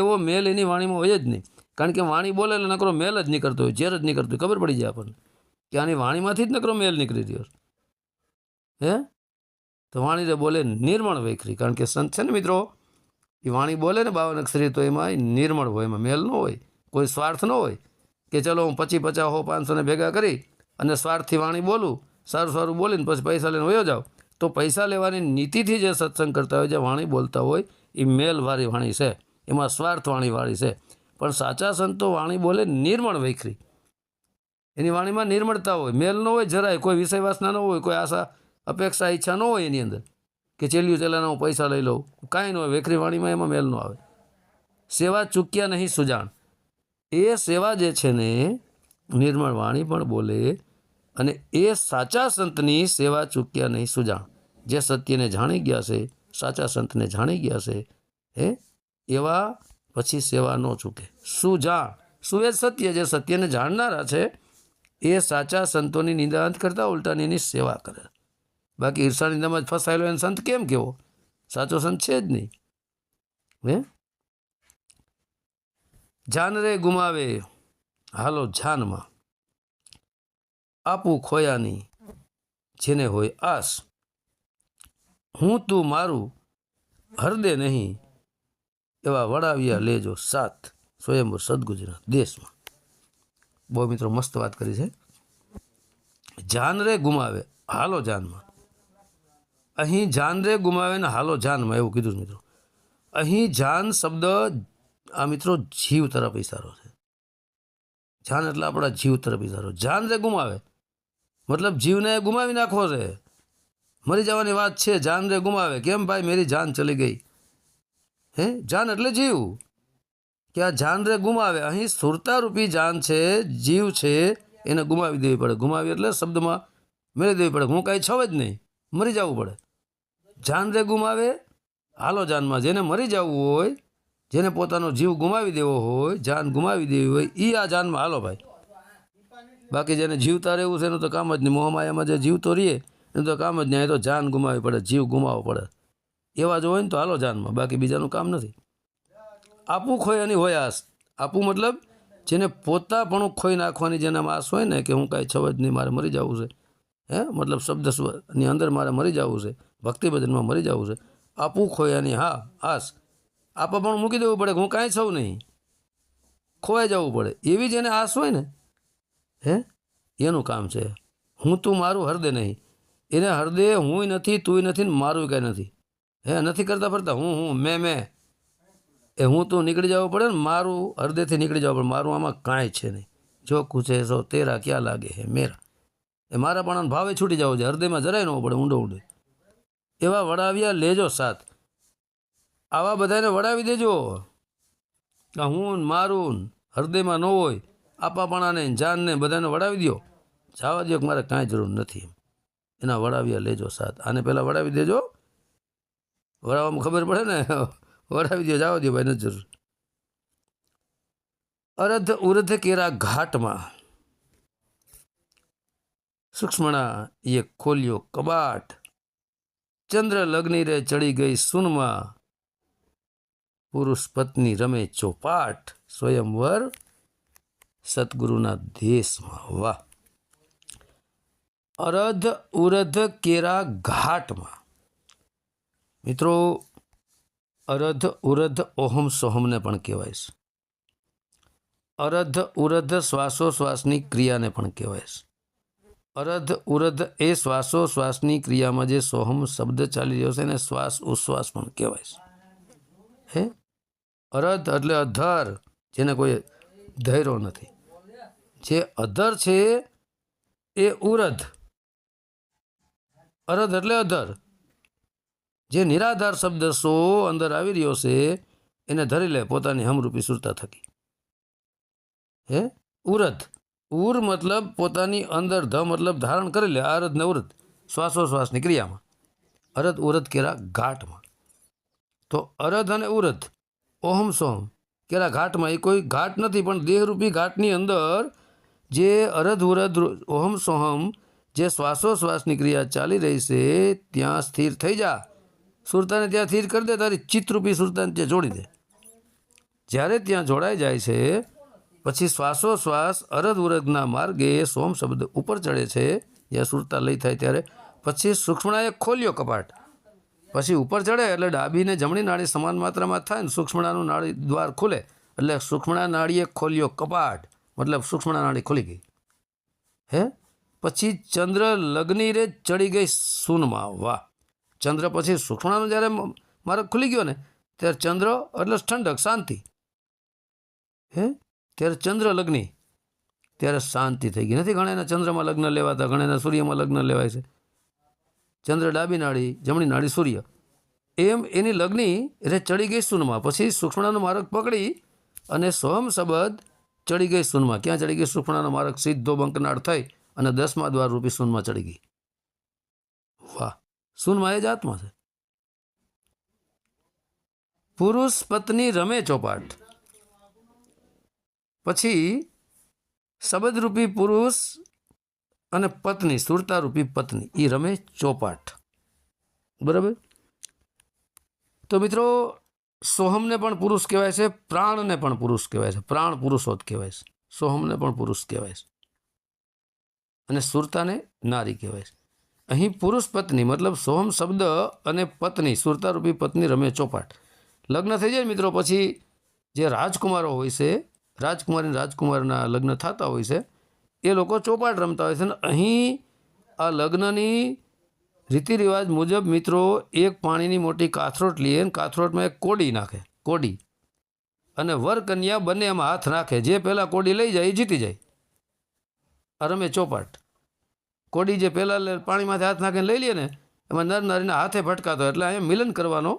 એવો મેલ એની વાણીમાં હોય જ નહીં. કારણ કે વાણી બોલે એટલે નકરો મેલ જ નીકળતો હોય, ઝેર જ નીકળતો હોય. ખબર પડી જાય આપણને કે આની વાણીમાંથી જ નકરો મેલ નીકળી રહ્યો. હે તો વાણી તો બોલે નિર્મળ વૈખરી. કારણ કે સંત છે ને મિત્રો, એ વાણી બોલે ને 52 અક્ષરી, તો એમાં નિર્મળ હોય, એમાં મેલ ન હોય, કોઈ સ્વાર્થ ન હોય કે ચલો હું 25, 50, 100, 500 ને ભેગા કરી અને સ્વાર્થથી વાણી બોલું, સારું સારું બોલીને પછી પૈસા લઈને વયો જાઓ. તો પૈસા લેવાની નીતિથી જે સત્સંગ કરતા હોય, જે વાણી બોલતા હોય, એ મેલવાળી વાણી છે, એમાં સ્વાર્થ વાળી છે. પણ સાચા સંતો વાણી બોલે નિર્મળ વૈખરી. એની વાણીમાં નિર્મળતા હોય, મેલ ન હોય જરાય, કોઈ વિષય વાસના ન હોય, કોઈ આશા અપેક્ષા ઈચ્છા ન હોય એની અંદર કે ચેલ્યું ચેલાના હું પૈસા લઈ લઉં, કાંઈ ન હોય. વેખરી વાણીમાં એમાં મેલ ન આવે. સેવા ચૂક્યા નહીં સુજાણ. એ સેવા જે છે ને, નિર્મળ વાણી પણ બોલે, અને એ સાચા સંતની સેવા ચૂક્યા નહીં સુજાણ. જે સત્યને જાણી ગયા છે, સાચા સંતને જાણી ગયા છે, એવા પછી સેવા ન ચૂકે. સુજાણ, શું એ સત્ય, જે સત્યને જાણનારા છે, એ સાચા સંતોની નિંદા નથી કરતા, ઉલટાની એની સેવા કરે. બાકી ઈર્ષા નિંદામાં જ ફસાયેલો એને સંત કેમ કેવો? સાચો સંત છે જ નહીં. જાન રે ગુમાવે હાલો જાનમાં, આપું ખોયાની જેને હોય આસ, હું તું મારું હરદે નહીં, એવા વડાવ્યા લેજો સાથ, સ્વયંભૂ સદગુજના દેશમાં. બહુ મિત્રો મસ્ત વાત કરી છે. જાન રે ગુમાવે હાલો જાનમાં. અહીં જાન રે ગુમાવે ને હાલો જાનમાં, એવું કીધું મિત્રો. અહીં જાન શબ્દ આ મિત્રો જીવ તરફ ઇશારો છે. જાન એટલે આપણા જીવ તરફ ઇશારો. જાન રે ગુમાવે મતલબ જીવને ગુમાવી નાખવો છે, મરી જવાની વાત છે. જાન રે ગુમાવે, કેમ ભાઈ મેરી જાન ચલી ગઈ. જાન એટલે જીવ, કે આ જાન રે ગુમાવે. અહીં સુરતા રૂપી જાન છે, જીવ છે, એને ગુમાવી દેવી પડે. ગુમાવી એટલે શબ્દમાં મેળવી દેવી પડે. હું કાંઈ છવ જ નહીં, મરી જવું પડે. જાન રે ગુમાવે હાલો જાનમાં. જેને મરી જવું હોય, જેને પોતાનો જીવ ગુમાવી દેવો હોય, જાન ગુમાવી દેવી હોય, એ આ જાનમાં હાલો ભાઈ. બાકી જેને જીવતા રહેવું છે એનું તો કામ જ નહીં. મોહમાયામાં જે જીવતો રહીએ એનું તો કામ જ નહીં. એ તો જાન ગુમાવવી પડે, જીવ ગુમાવવો પડે. એવા જો હોય ને તો હાલો જાનમાં, બાકી બીજાનું કામ નથી. આપું ખોયાની હોય આસ. આપું મતલબ જેને પોતાપણું ખોઈ નાખવાની જેનામાં આસ હોય ને, કે હું કાંઈ છવ જ નહીં, મારે મરી જવું છે. મતલબ શબ્દ સ્વરની અંદર મારે મરી જવું છે, ભક્તિ ભજનમાં મરી જવું છે. આપું ખોયાની હા આસ. આપા પણ મૂકી દેવું પડે, હું કાંઈ છવ નહીં, ખોવાઈ જવું પડે. એવી જેને આસ હોય ને, એનું કામ છે. હું તું મારું હરદે નહીં. એને હરદે હું નથી, તું નથી, ને મારું કાંઈ નથી. નથી કરતા ફરતા હું મેં એ હું તું નીકળી જવું પડે ને, મારું હૃદયથી નીકળી જવું પડે. મારું આમાં કાંઈ છે નહીં. જો કુછે સો તેરા ક્યાં લાગે હે મેરા. એ મારા પણ ભાવે છૂટી જવું છે, હૃદયમાં જરાય ન પડે, ઊંડે. એવા વડાવ્યા લેજો સાથ. આવા બધાને વડાવી દેજો. હું મારું હૃદયમાં ન હોય, આપાપણાને જાનને બધાને વડાવી દો. જવા દો કે મારે કાંઈ જરૂર નથી. એના વડાવ્યા લેજો સાથ. આને પહેલાં વડાવી દેજો, વડાવવામાં ખબર પડે ને, વડાવી દો, જવા દો ભાઈ, નથી જરૂર. અરધ ઉરધ કેરા ઘાટમાં, સૂક્ષ્મણા એ ખોલ્યો કબાટ, ચંદ્ર લગ્ની રે ચડી ગઈ સૂનમાં, પુરુષ પત્ની રમે ચોપાટ, સ્વયંવર સદગુરુના દેશમાં. વાહ! અરધ ઉરધ કેરા ઘાટમાં. મિત્રો અરધ ઉરધ ઓહમ સોહમને પણ કહેવાય છે. અરધ ઉરધ શ્વાસોશ્વાસની ક્રિયાને પણ કહેવાય છે. અરધ ઉરધ એ શ્વાસોશ્વાસની ક્રિયામાં જે સોહમ શબ્દ ચાલી રહ્યો છે એને શ્વાસ ઉશ્વાસ પણ કહેવાય છે. અરધ એટલે અધર, જેને કોઈ ધૈર્યો નથી. જે અધર છે એ ઉરધ. અરધ એટલે અધર. જે નિરાધાર શબ્દ સો અંદર આવી રહ્યો છે એને ધરી લે પોતાની હમરૂપી સુરતા થકી. ઉરધ, ઉર મતલબ પોતાની અંદર, ધ મતલબ ધારણ કરી લે. અરધ ને ઉરધ શ્વાસોશ્વાસની ક્રિયામાં. અરધ ઉરધ કેરા ઘાટમાં. તો અરધ અને ઉરધ ઓહમ સોહમ કેલા ઘાટમાં, એ કોઈ ઘાટ નથી પણ દેહરૂપી ઘાટની અંદર જે અરધ ઉરધ ઓહમ સોહમ જે શ્વાસોશ્વાસની ક્રિયા ચાલી રહી છે ત્યાં સ્થિર થઈ જા. સુરતાને ત્યાં સ્થિર કરી દે, તારી ચિત્તરૂપી સુરતાને ત્યાં જોડી દે. જ્યારે ત્યાં જોડાઈ જાય છે પછી શ્વાસોશ્વાસ અરધ ઉરધના માર્ગે સોમ શબ્દ ઉપર ચડે છે. જ્યાં સુરતા લઈ થાય ત્યારે પછી સૂક્ષ્મણાએ ખોલ્યો કપાટ, પછી ઉપર ચડે એટલે ડાબી ને જમણી નાળી સમાન માત્રામાં થાય ને સૂક્ષ્મણાનું નાળી દ્વાર ખુલે એટલે સૂક્ષ્મણા નાળીએ ખોલ્યો કપાટ, મતલબ સૂક્ષ્મણા નાળી ખુલી ગઈ. હે પછી ચંદ્ર લગ્ની રે ચડી ગઈ શૂનમાં. વાહ! ચંદ્ર પછી સૂક્ષ્મણાનો જ્યારે માર્ગ ખુલી ગયો ને ત્યારે ચંદ્ર એટલે ઠંડક, શાંતિ. હે ત્યારે ચંદ્ર લગ્ની, ત્યારે શાંતિ થઈ ગઈ. નથી ઘણા એના ચંદ્રમાં લગ્ન લેવાતા, ઘણા એના સૂર્યમાં લગ્ન લેવાય છે. ચંદ્ર ડાબી નાળી, જમણી નાળી સૂર્ય, એમ એની લગ્ની રે ચડી ગઈ શૂનમાં. પછી સૂક્ષ્મણાનો માર્ગ પકડી અને સોહમ શબ્દ ચડી ગઈ શૂનમાં. ક્યાં ચડી ગઈ? સૂક્ષ્મણાનો માર્ગ સીધો બંકનાળ થઈ અને 10મા દ્વાર રૂપી શૂનમાં ચડી ગઈ. વાહ! શૂનમાં એ જ આત્મા છે. પુરુષ પત્ની રમે ચોપાટ. પછી શબ્દરૂપી પુરુષ અને પત્ની, સુરતારૂપી પત્ની, એ રમે ચોપાટ. બરાબર? તો મિત્રો સોહમને પણ પુરુષ કહેવાય છે, પ્રાણને પણ પુરુષ કહેવાય છે. પ્રાણ પુરુષોત કહેવાય છે. સોહમને પણ પુરુષ કહેવાય છે અને સુરતાને નારી કહેવાય છે. અહીં પુરુષ પત્ની મતલબ સોહમ શબ્દ અને પત્ની, સુરતારૂપી પત્ની રમે ચોપાટ. લગ્ન થઈ જાય મિત્રો પછી જે રાજકુમારો હોય છે, રાજકુમારી રાજકુમારના લગ્ન થતા હોય છે, એ લોકો ચોપાટ રમતા હોય છે. અને અહીં આ લગ્નની રીતિ રિવાજ મુજબ મિત્રો એક પાણીની મોટી કાથરોટ લે અને કાથરોટમાં એક કોડી નાખે, કોડી, અને વર કન્યા બંને એમાં હાથ નાખે. જે પહેલાં કોડી લઈ જાય એ જીતી જાય. આ રમે ચોપાટ. કોડી જે પહેલાં પાણીમાંથી હાથ નાખીને લઈ લે ને એમાં નર નારીના હાથે ફટકાતો, એટલે અહીંયા મિલન કરવાનો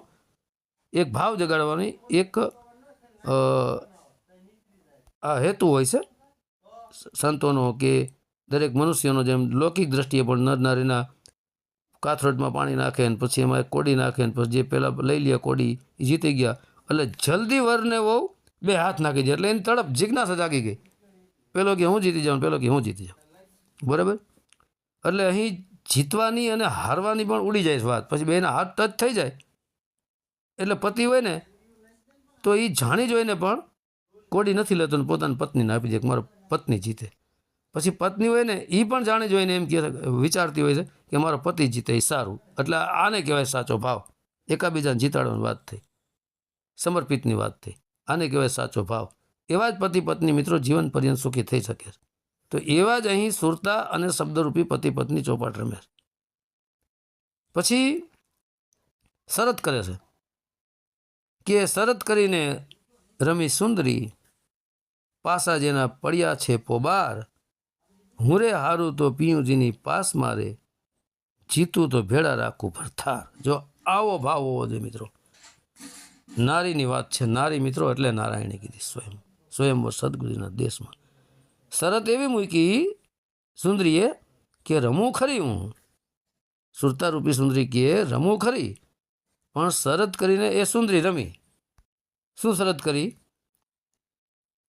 એક ભાવ જગાડવાની એક આ હેતુ હોય છે સંતોનો કે દરેક મનુષ્યનો. જેમ લૌકિક દ્રષ્ટિએ પણ નર નારીના કાથરોટમાં પાણી નાખે ને પછી એમાં એક કોડી નાખે ને પછી જે પહેલાં લઈ લે કોડી એ જીતી ગયા. એટલે જલ્દી વરને વહુ બે હાથ નાખી જાય એટલે એની તડપ જિજ્ઞાસા જાગી ગઈ. પેલો કે હું જીતી જાઉં, પેલો કે હું જીતી જાઉં. બરાબર? એટલે અહીં જીતવાની અને હારવાની પણ ઉડી જાય છે વાત. પછી બેના હાથ ટચ થઈ જાય એટલે પતિ હોય ને તો એ જાણી જોઈને પણ કોડી નથી લેતો ને પોતાની પત્નીને આપી દે કે મારો પત્ની જીતે. પછી પત્ની હોય ને એ પણ જાણી જોઈને એમ વિચારતી હોય છે કે મારો પતિ જીતે એ સારું. એટલે આને કહેવાય સાચો ભાવ. એકાબીજાને જીતાડવાની વાત થઈ, સમર્પિતની વાત થઈ, આને કહેવાય સાચો ભાવ. એવા જ પતિ પત્ની મિત્રો જીવન પર્યંત સુખી થઈ શકે. તો એવા જ અહીં સુરતા અને શબ્દરૂપી પતિ પત્ની ચોપાટ રમે. પછી શરત કરે છે કે શરત કરીને રમી સુંદરી, પાસા જેના પડ્યા છે પોબાર, હું રે હારું તો પિયુજીની પાસ મારે, જીતું તો ભેળા રાખું ભરથાર. જો આવો ભાવ હોવો જોઈએ મિત્રો. નારીની વાત છે. નારી મિત્રો એટલે નારાયણે કીધી સ્વયં, સ્વયંવર સદગુરુના દેશમાં. શરત એવી મૂકી સુંદરીએ કે રમું ખરી હું, સુરતારૂપી સુંદરી કે રમું ખરી, પણ શરત કરીને એ સુંદરી રમી. શું શરત કરી?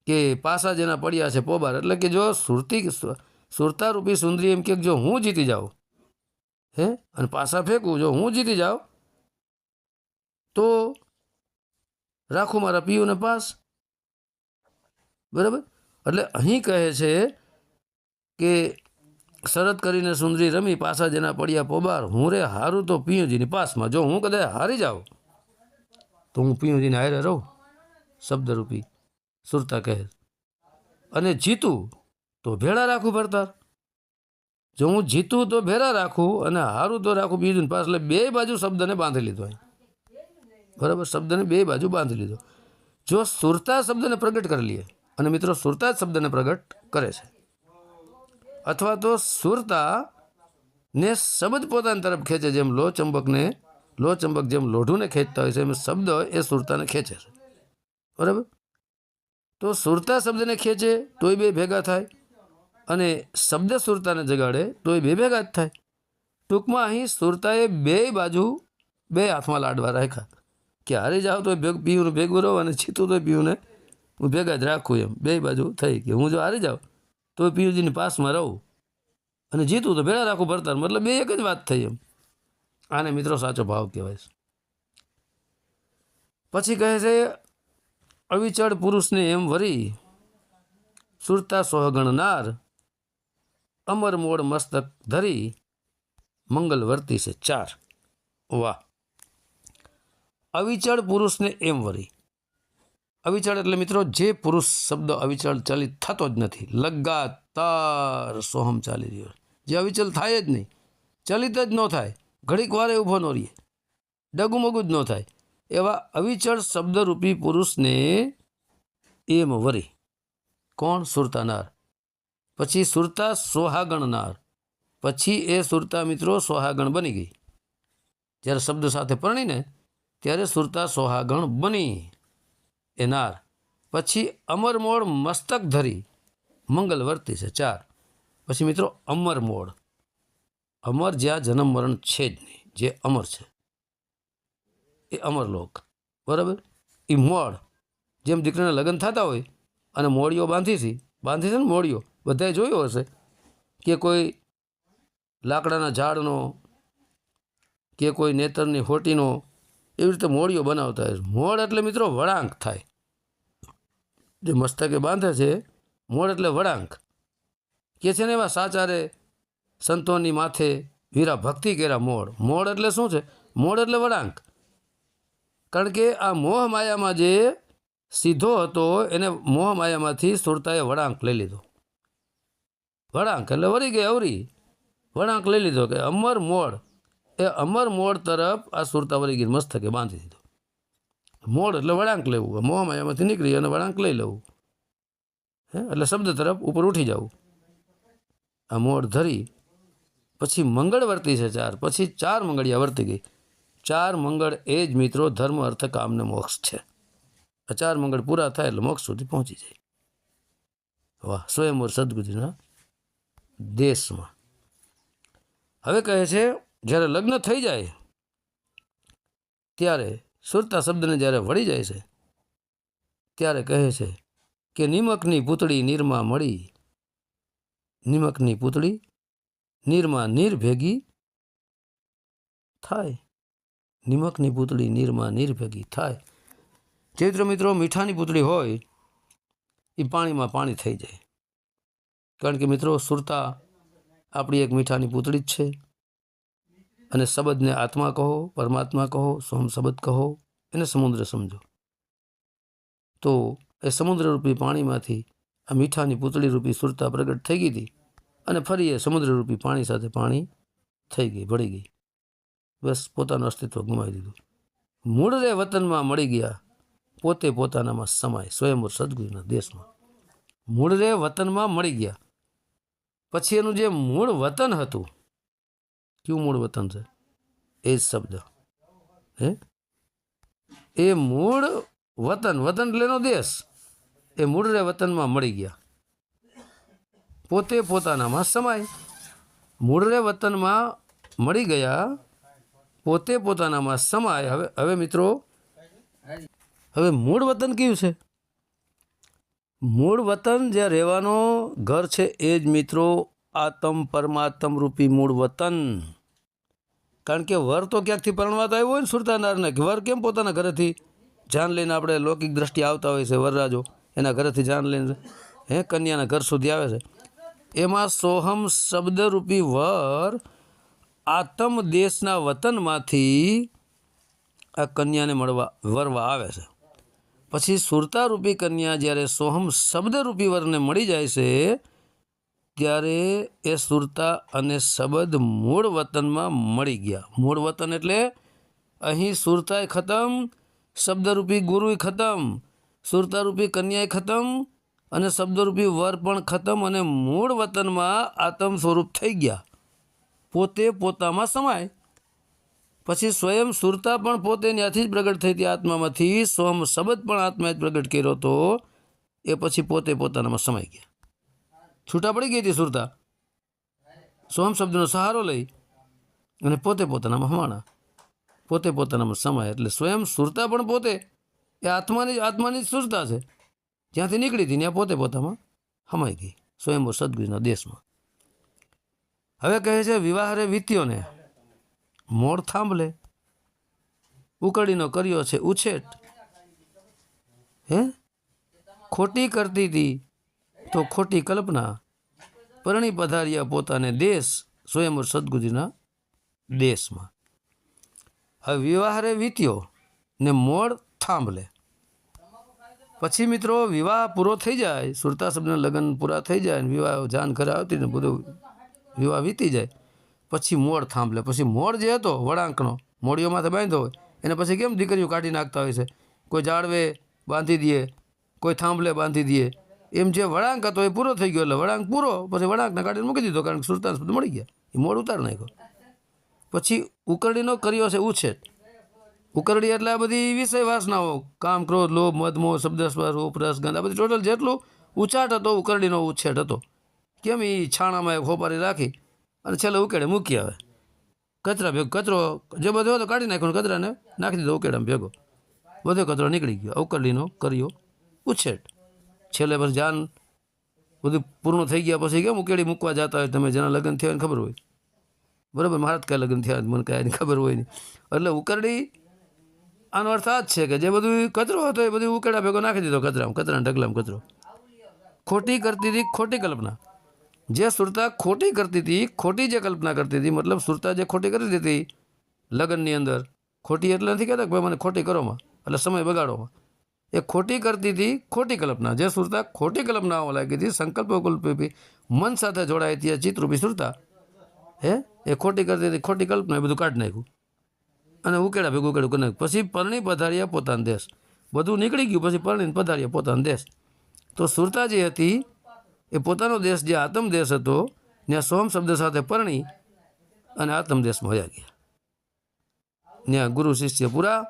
કે પાસા જેના પડ્યા છે પોબાર, એટલે કે જો સુરતારૂપી સુંદરી એમ કે જો હું જીતી જાઉં હે અને પાસા ફેંકું, જો હું જીતી જાઉં તો રાખું મારા પિયુને પાસ. બરાબર? એટલે અહીં કહે છે કે શરત કરીને સુંદરી રમી, પાસા જેના પડ્યા પોબાર, હું રે હારું તો પિયુજીની પાસમાં. જો હું કદાચ હારી જાઉં તો હું પિયુજીને હારે રહું, શબ્દરૂપી સુરતા કહે. અને જીતું તો ભેળા રાખું ભરતાર. જો હું જીતું તો ભેળા રાખું અને હારું તો રાખું પિયુજીને પાસ. એટલે બે બાજુ શબ્દને બાંધી લીધો. બરાબર? શબ્દને બે બાજુ બાંધી લીધો. જો સુરતા શબ્દને પ્રગટ કરી લઈએ, અને મિત્રો સુરતા જ શબ્દને પ્રગટ કરે છે, અથવા તો સુરતા ને શબ્દ પોતાની તરફ ખેંચે, જેમ લો ચંબક જેમ લોઢુને ખેંચતા હોય છે એમ શબ્દ એ સુરતાને ખેંચે છે. બરાબર? તો સુરતા શબ્દને ખેંચે તોય બે ભેગા થાય અને શબ્દ સુરતાને જગાડે તોય બે ભેગા જ થાય. ટૂંકમાં અહીં સુરતાએ બે બાજુ બે હાથમાં લાડવા રાખ્યા. કે હારી જાવ તો પીયુંને ભેગું રહો અને જીતું તો પીયુંને હું ભેગા જ રાખું એમ બે બાજુ થઈ કે હું જો હારી જાઉં તો પીયુજીની પાસમાં રહું અને જીતું તો ભેળા રાખું ભરતાર મતલબ બે એક જ વાત થઈ એમ આને મિત્રો સાચો ભાવ કહેવાય છે પછી કહે છે અવિચળ પુરુષને એમ વરી સુરતા સોહગણનાર અમર મોડ મસ્તક ધરી મંગલ વર્તી છે 4 વાહ અવિચળ પુરુષને એમ વરી અવિચળ એટલે મિત્રો જે પુરુષ શબ્દ અવિચળ ચલિત થતો જ નથી લગાતાર સોહમ ચાલી રહ્યો જે અવિચળ થાય જ નહીં ચલિત જ ન થાય ઘડીક વારે ઊભો ન રહીએ ડગુમગું જ ન થાય એવા અવિચળ શબ્દરૂપી પુરુષને એમ વરી કોણ સુરતાનાર પછી સુરતા સોહાગણનાર પછી એ સુરતા મિત્રો સોહાગણ બની ગઈ જ્યારે શબ્દ સાથે પરણીને ત્યારે સુરતા સોહાગણ બની એ નાર પછી અમર મોડ મસ્તક ધરી મંગલ વર્તી છે 4 પછી મિત્રો અમર મોડ અમર જ્યાં જન્મ મરણ છે જ નહીં જે અમર છે એ અમરલોક બરાબર એ મોડ જેમ દીકરાના લગ્ન થતા હોય અને મોડીઓ બાંધી છે ને મોડીઓ બધાએ જોયો હશે કે કોઈ લાકડાના ઝાડનો કે કોઈ નેતરની હોટીનો એવી રીતે મોડીઓ બનાવતા હોય મોડ એટલે મિત્રો વળાંક થાય જે મસ્તકે બાંધે છે મોડ એટલે વળાંક કે છે ને એવા સાચારે સંતોની માથે વીરા ભક્તિ કેરા મોડ એટલે શું છે મોડ એટલે વળાંક કારણ કે આ મોહ માયામાં જે સીધો હતો એને મોહ માયામાંથી સુરતાએ વળાંક લઈ લીધો વળાંક એટલે વળી ગઈ અવરી વળાંક લઈ લીધો કે અમર મોડ એ અમર મોડ તરફ આ સુરતા વળી ગઈ મસ્તકે બાંધી દીધો મોડ એટલે વળાંક લેવું મોહ માયામાંથી નીકળી અને વળાંક લઈ લેવું હે એટલે શબ્દ તરફ ઉપર ઉઠી જવું આ મોડ ધરી પછી મંગળ વર્તી છે 4 પછી 4 મંગળિયા વર્તી ગઈ 4 મંગળ એ જ મિત્રો ધર્મ અર્થ કામને મોક્ષ છે 4 મંગળ પૂરા થાય એટલે મોક્ષ સુધી પહોંચી જાય વાહ સ્વયંવર સદગુરુના દેશમાં હવે કહે છે જ્યારે લગ્ન થઈ જાય ત્યારે સુરતા શબ્દને જ્યારે વળી જાય છે ત્યારે કહે છે કે નિમકની પૂતળી નીરમાં મળી નિમકની પૂતળી નીરમાં નીર ભેગી થાય નિમકની પૂતળી નીરમાં નીર ભેગી થાય જે મિત્રો મીઠાની પૂતળી હોય એ પાણીમાં પાણી થઈ જાય કારણ કે મિત્રો સુરતા આપણી એક મીઠાની પૂતળી જ છે અને શબ્દને આત્મા કહો પરમાત્મા કહો સોમ શબ્દ કહો એને સમુદ્ર સમજો તો એ સમુદ્રરૂપી પાણીમાંથી આ મીઠાની પૂતળી રૂપી સુરતા પ્રગટ થઈ ગઈ હતી અને ફરી એ સમુદ્રરૂપી પાણી સાથે પાણી થઈ ગઈ ભળી ગઈ બસ પોતાનું અસ્તિત્વ ગુમાવી દીધું મૂળ રે વતનમાં મળી ગયા પોતે પોતાનામાં સમાય સ્વયંવર સદગુરુના દેશમાં મૂળ રે વતનમાં મળી ગયા પછી એનું જે મૂળ વતન હતું કયું મૂળ વતન છે એ જ શબ્દ હે એ મૂળ વતન એટલે એનો દેશ એ મૂળ રે વતનમાં મળી ગયા પોતે પોતાનામાં સમાય મૂળ રે વતનમાં મળી ગયા પોતે પોતાનામાં સમાય હવે મિત્રો હવે મૂળ વતન કયું છે મૂળ વતન જ્યાં રહેવાનો ઘર છે એ જ મિત્રો આત્મ પરમાત્મ રૂપી મૂળ વતન કારણ કે વર તો ક્યાંકથી પરણવાતા આવ્યો હોય ને સુરતાનારને કે વર કેમ પોતાના ઘરેથી જાન લઈને આપણે લૌકિક દ્રષ્ટિ આવતા હોય છે વરરાજો એના ઘરેથી જાન લઈને હે કન્યાના ઘર સુધી આવે છે એમાં સોહમ શબ્દરૂપી વર આત્મ દેશના વતનમાંથી આ કન્યાને વરવા આવે છે પછી સુરતારૂપી કન્યા જ્યારે સોહમ શબ્દરૂપી વરને મળી જાય છે ત્યારે એ સુરતા અને શબ્દ મૂળ વતનમાં મળી ગયા મૂળ વતન એટલે અહીં સુરતાય ખતમ શબ્દરૂપી ગુરુય ખતમ સુરતારૂપી કન્યાય ખતમ અને શબ્દરૂપી વર પણ ખતમ અને મૂળ વતનમાં આત્મ સ્વરૂપ થઈ ગયા પોતે પોતામાં સમાય પછી સ્વયં સુરતા પણ પોતે ત્યાંથી જ પ્રગટ થઈ હતી આત્મામાંથી સોમ શબ્દ પણ આત્માએ જ પ્રગટ કર્યો હતો એ પછી પોતે પોતાનામાં સમાઈ ગયા છૂટા પડી ગઈ હતી સુરતા સોમ શબ્દનો સહારો લઈ અને પોતે પોતાનામાં હમાણા પોતે પોતાનામાં સમાય. એટલે સ્વયં સુરતા પણ પોતે એ આત્માની જ સુરતા છે. જ્યાંથી નીકળી હતી ત્યાં પોતે પોતામાં સમાઈ ગઈ સ્વયંભૂ સદગુરુના દેશમાં. હવે કહે છે વિવાહ રે વીત્યોને મોડ થાંભલે, ઉકળીનો કર્યો છે ઉછેટ. હે ખોટી કરતી હતી તો ખોટી કલ્પના, પરણી પધાર્યા પોતાને દેશ સ્વયંભૂ સદગુરુના દેશમાં. હવે વિવાહ રે વીત્યો ને મોડ થાંભલે. પછી મિત્રો વિવાહ પૂરો થઈ જાય, સુરતા શબ્દના લગ્ન પૂરા થઈ જાય ને વિવાહ જાન ઘરે આવતી ને બધું વિવાહ વીતી જાય, પછી મોડ થાંભલે. પછી મોડ જે હતો વળાંકનો મોડીઓ માથે બાંધ્યો હોય એને પછી કેમ દીકરીઓ કાઢી નાખતા હોય છે, કોઈ જાળવે બાંધી દે, કોઈ થાંભલે બાંધી દે. એમ જે વળાંક હતો એ પૂરો થઈ ગયો. એટલે વળાંક પૂરો, પછી વળાંકને કાઢીને મૂકી દીધો, કારણ કે સુરતા શબ્દ મળી ગયા, એ મોડ ઉતાર નાખ્યો. પછી ઉકરડીનો કર્યો છે ઉછેટ. ઉકરડી એટલે આ બધી વિષય વાસનાઓ, કામ, ક્રોધ, લોભ, મદ, મોહ, શબ્દ, સ્પર્શ, રૂપ, રસ, ગંધ, આ બધી ટોટલ જેટલું ઉચાટ હતો ઉકરડીનો ઉછેટ હતો. કેમ એ છાણામાં ખોપારી રાખી અને છેલ્લે ઉકેડે મૂકી આવે. કચરા ભેગો કચરો જે બધો હતો કાઢી નાખ્યો, કચરાને નાખી દીધો ઉકેડામાં ભેગો, બધો કચરો નીકળી ગયો. ઉકરડીનો કર્યો ઉછેટ. છેલ્લે પછી જાન બધું પૂર્ણ થઈ ગયા પછી કેમ ઉકેડી મૂકવા જતા હોય, તમે જેના લગ્ન થયા ખબર હોય, બરાબર. મારા જ કાંઈ લગ્ન થયા મને કાંઈ ખબર હોય નહીં. એટલે ઉકરડી આનો અર્થ આ જ છે કે જે બધું કચરો હતો એ બધું ઉકેડા ભેગો નાખી દીધો કચરામાં, કચરાના ઢગલામાં કચરો. ખોટી કરતી હતી ખોટી કલ્પના. જે સુરતા ખોટી કરતી હતી, ખોટી જે કલ્પના કરતી હતી, મતલબ સુરતા જે ખોટી કરતી હતી લગ્નની અંદર, ખોટી એટલે નથી કહેતા કે ભાઈ મને ખોટી કરોમાં એટલે સમય બગાડોમાં, એ ખોટી કરતી હતી ખોટી કલ્પના. જે સુરતા ખોટી કલ્પનાઓ લાગી હતી, સંકલ્પ કલ્પી મન સાથે જોડાઈ હતી ચિત્તરૂપી સુરતા, એ ખોટી કરતી હતી ખોટી કલ્પના, એ બધું કાઢી નાખ્યું અને ઉકેડા ભેગું ઉકેડું કરી નાખ્યું. પછી પરણી પધાર્યા પોતાનો દેશ, બધું નીકળી ગયું. પછી પરણીને પધાર્યા પોતાનો દેશ. તો સુરતા જે હતી એ પોતાનો દેશ જે આત્મ દેશ હતો ત્યાં સોમ શબ્દ સાથે પરણી અને આત્મ દેશમાં વયા ગયા. ત્યાં ગુરુ શિષ્ય પૂરા,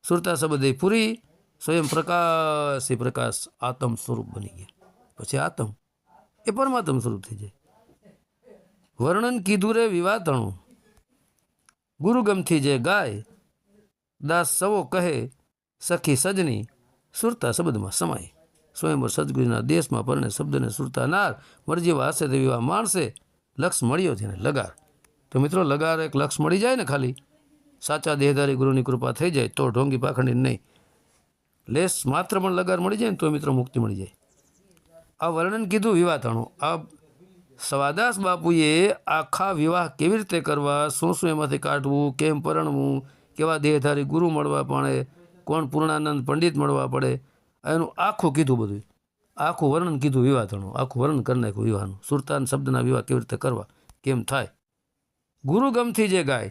સુરતા શબ્દ પૂરી, સ્વયં પ્રકાશ એ પ્રકાશ આત્મ સ્વરૂપ બની ગયા. પછી આત્મ એ પરમાત્મ સ્વરૂપ થઈ જાય. વર્ણન કીધું રે વિવાતણું, ગુરુ ગમથી જે ગાય, દાસ સવો કહે સખી સજની, સુરતા શબ્દમાં સમાય. સ્વયંભર સદગુરુના દેશમાં પરણે શબ્દને સુરતા નાર, મરજીવા હશે તે વિવાહ માણસે, લક્ષ મળ્યો છે ને લગાર. તો મિત્રો લગાર એક લક્ષ મળી જાય ને, ખાલી સાચા દેહધારી ગુરુની કૃપા થઈ જાય તો ઢોંગી પાખંડી નહીં, લેસ માત્ર પણ લગાર મળી જાય ને તો મિત્રો મુક્તિ મળી જાય. આ વર્ણન કીધું વિવાતાણું. આ સવાદાસ બાપુએ આખા વિવાહ કેવી રીતે કરવા, શું શું એમાંથી કાઢવું, કેમ પરણવું, કેવા દેહધારી ગુરુ મળવા પડે, કોણ પૂર્ણાનંદ પંડિત મળવા પડે, એનું આખું કીધું. બધું આખું વર્ણન કીધું વિવાહનું, આખું વર્ણન કરી નાખ્યું વિવાહનું. સુરતાન શબ્દના વિવાહ કેવી રીતે કરવા, કેમ થાય. ગુરુ ગમથી જે ગાય,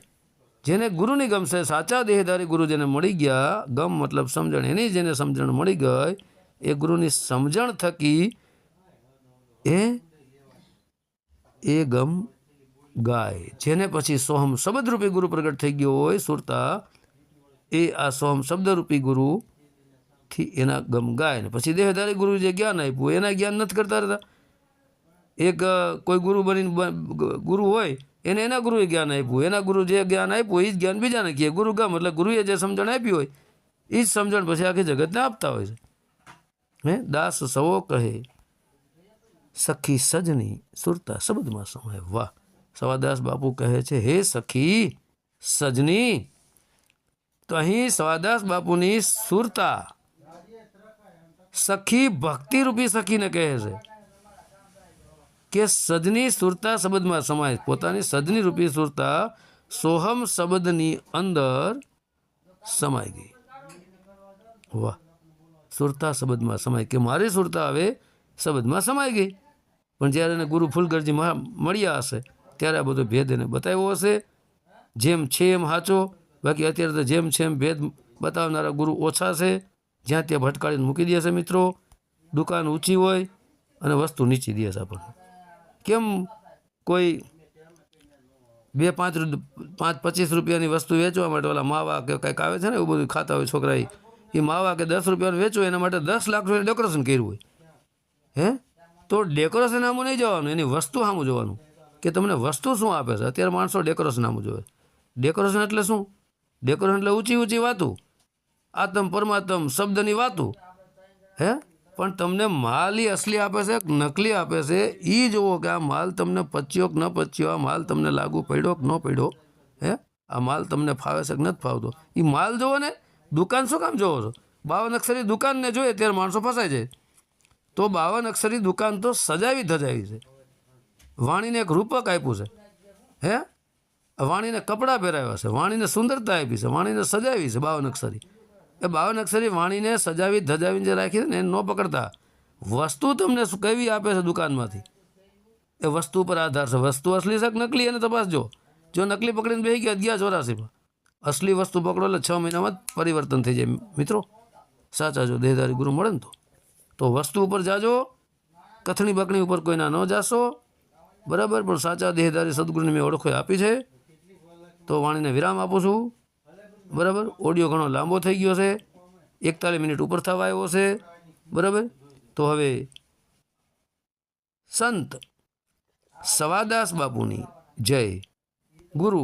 જેને ગુરુની ગમશે, સાચા દેહધારી ગુરુ જેને મળી ગયા, ગમ મતલબ સમજણ, એની જેને સમજણ મળી ગઈ, એ ગુરુની સમજણ થકી એ ગમ ગાય. જેને પછી સોહમ શબ્દરૂપી ગુરુ પ્રગટ થઈ ગયો હોય સુરતા, એ આ સોહમ શબ્દરૂપી ગુરુથી એના ગમ ગાય. ને પછી દેહધારી ગુરુ જે જ્ઞાન આપ્યું એના જ્ઞાન નથી કરતા રહેતા. એક કોઈ ગુરુ બનીને ગુરુ હોય એને એના ગુરુએ જ્ઞાન આપ્યું, એના ગુરુ જે જ્ઞાન આપ્યું એ જ જ્ઞાન બીજાને કહે. ગુરુ ગમ એટલે ગુરુએ જે સમજણ આપી હોય એ જ સમજણ પછી આખી જગતને આપતા હોય છે. દાસ સવો કહે સખી સજની, સુરતા શબ્દમાં સમાય. વાહ! સવાદાસ બાપુ કહે છે હે સખી સજની. તો અહીં સવાદાસ બાપુની સુરતા સખી ભક્તિરૂપી સખીને કહે છે કે સજની સુરતા શબ્દમાં સમાય. પોતાની સજની રૂપી સુરતા સોહમ શબ્દની અંદર સમાઈ ગઈ. વાહ! સુરતા શબ્દમાં સમાય કે મારી સુરતા હવે શબ્દમાં સમાઈ ગઈ. પણ જ્યારે એને ગુરુ ફૂલગરજી મળ્યા હશે ત્યારે આ બધો ભેદ એને બતાવ્યો હશે. જેમ છે એમ સાચો, બાકી અત્યારે તો જેમ છે એમ ભેદ બતાવનારા ગુરુ ઓછા છે. જ્યાં ત્યાં ભટકાડીને મૂકી દે છે મિત્રો. દુકાન ઊંચી હોય અને વસ્તુ નીચી દે છે આપણને. કેમ કોઈ 2-5-25 રૂપિયાની વસ્તુ વેચવા માટે ઓલા માવા કે કંઈક આવે છે ને એવું બધું ખાતા હોય છોકરા, એ માવા કે 10 રૂપિયાનું વેચવું એના માટે 10 લાખ રૂપિયા ડેકોરેશન કર્યું હોય. તો ડેકોરેશન આમું નહીં જવાનું, એની વસ્તુ સામું જોવાનું કે તમને વસ્તુ શું આપે છે. અત્યારે માણસો ડેકોરેશન આમું જોવે. ડેકોરેશન એટલે શું? ડેકોરેશન એટલે ઊંચી ઊંચી વાતું, આતમ પરમાત્મ શબ્દની વાતું, હે? પણ તમને માલ એ અસલી આપે છે કે નકલી આપે છે એ જુઓ કે આ માલ તમને પચ્યો કે ન પચ્યો, આ માલ તમને લાગુ પડ્યો કે ન પડ્યો, હે? આ માલ તમને ફાવે છે કે નથી ફાવતો, એ માલ જોવો ને. દુકાન શું કામ જોવો છો? 52 અક્ષરી દુકાનને જોઈએ ત્યારે માણસો ફસાય જાય. તો 52 અક્ષરી દુકાન તો સજાવી ધજાવી છે. વાણીને એક રૂપક આપ્યું છે, હે? વાણીને કપડાં પહેરાવ્યા છે, વાણીને સુંદરતા આપી છે, વાણીને સજાવી છે 52 અક્ષરી. એ 52 અક્ષરી વાણીને સજાવી ધજાવીને જે રાખી છે ને એને ન પકડતા. વસ્તુ તમને કેવી આપે છે દુકાનમાંથી, એ વસ્તુ પર આધાર છે. વસ્તુ અસલી છે કે નકલી એને તપાસજો. જો નકલી પકડીને બેસી ગયા 84માં, અસલી વસ્તુ પકડો એટલે 6 મહિનામાં જ પરિવર્તન થઈ જાય મિત્રો. સાચા જો દેહધારી ગુરુ મળે ને તો વસ્તુ ઉપર જાજો, કથણી બકણી ઉપર કોઈના ન જાશો, બરાબર. પણ સાચા દેહધારી સદગુરુની મેં ઓળખો આપી છે. તો વાણીને વિરામ આપું છું, બરાબર. ઓડિયો ઘણો લાંબો થઈ ગયો છે, 41 મિનિટ ઉપર થવા આવ્યો છે, બરાબર. તો હવે સંત સવાદાસ બાપુની જય, ગુરુ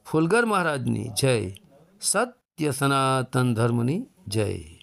ફુલગર મહારાજની જય, સત્ય સનાતન ધર્મની જય.